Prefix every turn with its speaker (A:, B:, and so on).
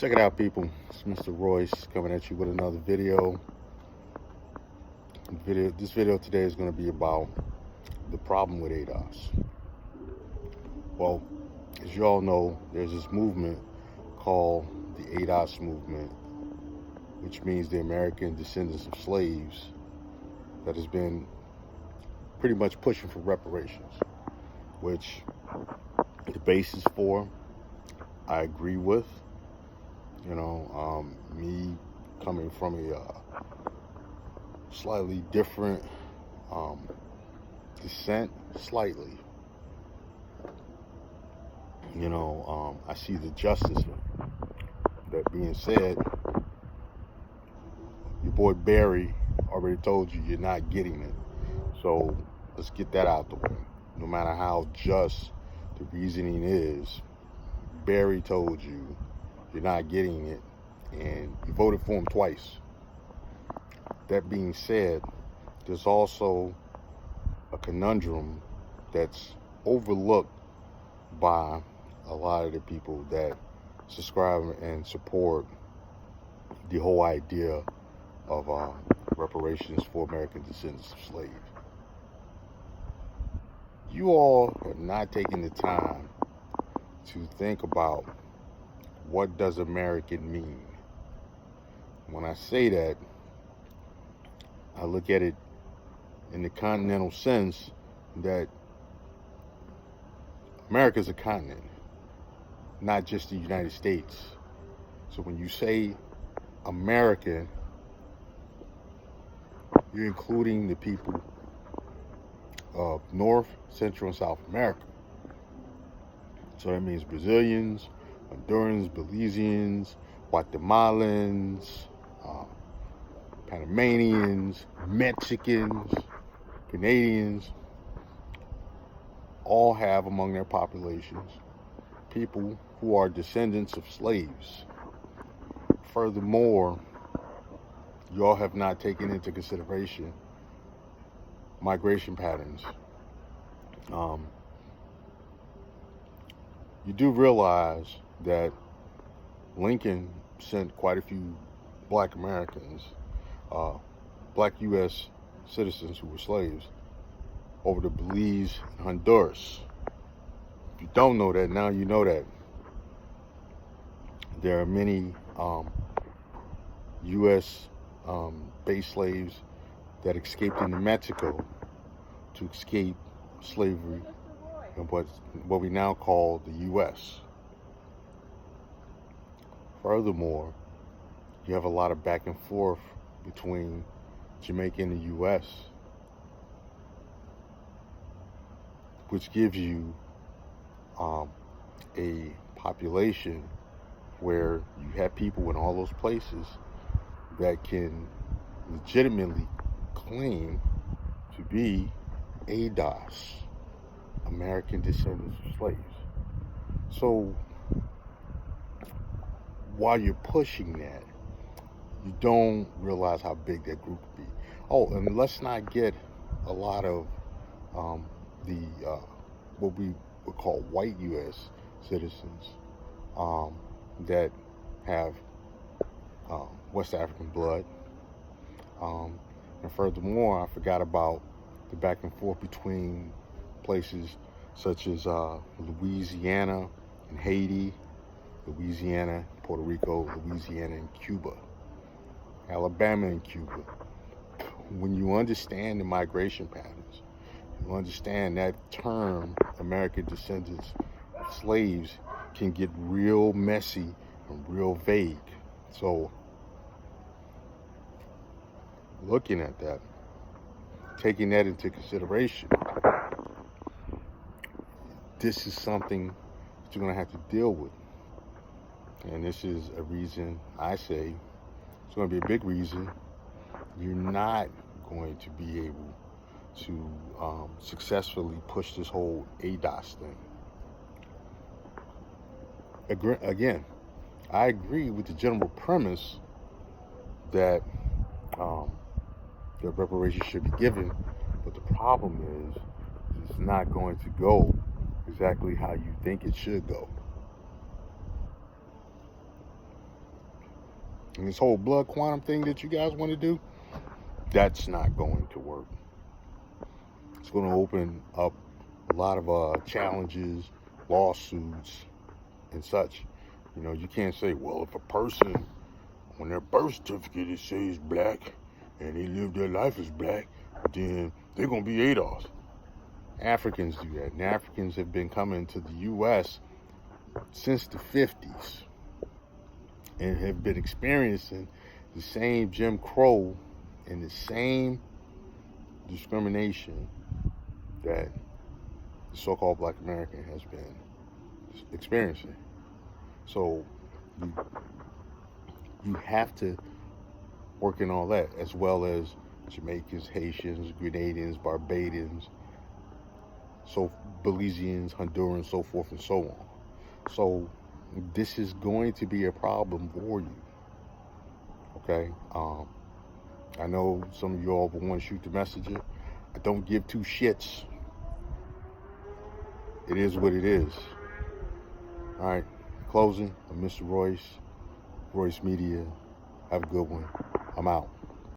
A: Check it out, people. It's Mr. Royce coming at you with another video. This video today is going to be about the problem with ADOS. Well, as you all know, there's this movement called the ADOS movement, which means the American descendants of slaves, that has been pretty much pushing for reparations, which the basis for I agree with. Me coming from a slightly different descent, slightly. I see the justice. That being said, your boy Barry already told you you're not getting it. So let's get that out the way. No matter how just the reasoning is, Barry told you you're not getting it, and you voted for him twice. That being said, there's also a conundrum that's overlooked by a lot of the people that subscribe and support the whole idea of reparations for American descendants of slaves. You all have not taken the time to think about what does American mean. When I say that, I look at it in the continental sense that America is a continent, not just the United States. So when you say American, you're including the people of North, Central, and South America. So that means Brazilians, Hondurans, Belizeans, Guatemalans, Panamanians, Mexicans, Canadians, all have among their populations people who are descendants of slaves. Furthermore, you all have not taken into consideration migration patterns. You do realize that Lincoln sent quite a few black Americans, black U.S. citizens who were slaves, over to Belize and Honduras. If you don't know that, now you know that. There are many U.S. based slaves that escaped into Mexico to escape slavery in what we now call the U.S. Furthermore, you have a lot of back and forth between Jamaica and the U.S., which gives you a population where you have people in all those places that can legitimately claim to be ADOS, American descendants of slaves. So while you're pushing that, you don't realize how big that group would be. Oh, and let's not get a lot of what we would call white U.S. citizens that have West African blood. And furthermore, I forgot about the back and forth between places such as Louisiana and Haiti, Louisiana, Puerto Rico, Louisiana, and Cuba, Alabama and Cuba. When you understand the migration patterns, you understand that term, American descendants of slaves, can get real messy and real vague. So, looking at that, taking that into consideration, this is something that you're going to have to deal with. And this is a reason I say, it's going to be a big reason, you're not going to be able to successfully push this whole ADOS thing. Again, I agree with the general premise that reparations should be given, but the problem is it's not going to go exactly how you think it should go. And this whole blood quantum thing that you guys want to do, that's not going to work. It's going to open up a lot of challenges, lawsuits, and such. You know, you can't say, well, if a person, when their birth certificate it says black, and they live their life as black, then they're going to be ADOS. Africans do that. And Africans have been coming to the U.S. since the 50s and have been experiencing the same Jim Crow and the same discrimination that the so-called Black American has been experiencing. So you have to work in all that, as well as Jamaicans, Haitians, Grenadians, Barbadians, so Belizeans, Hondurans, so forth and so on. So this is going to be a problem for you. Okay? I know some of you all will want to shoot the messenger. I don't give two shits. It is what it is. All right. Closing. I'm Mr. Royce Media. Have a good one. I'm out.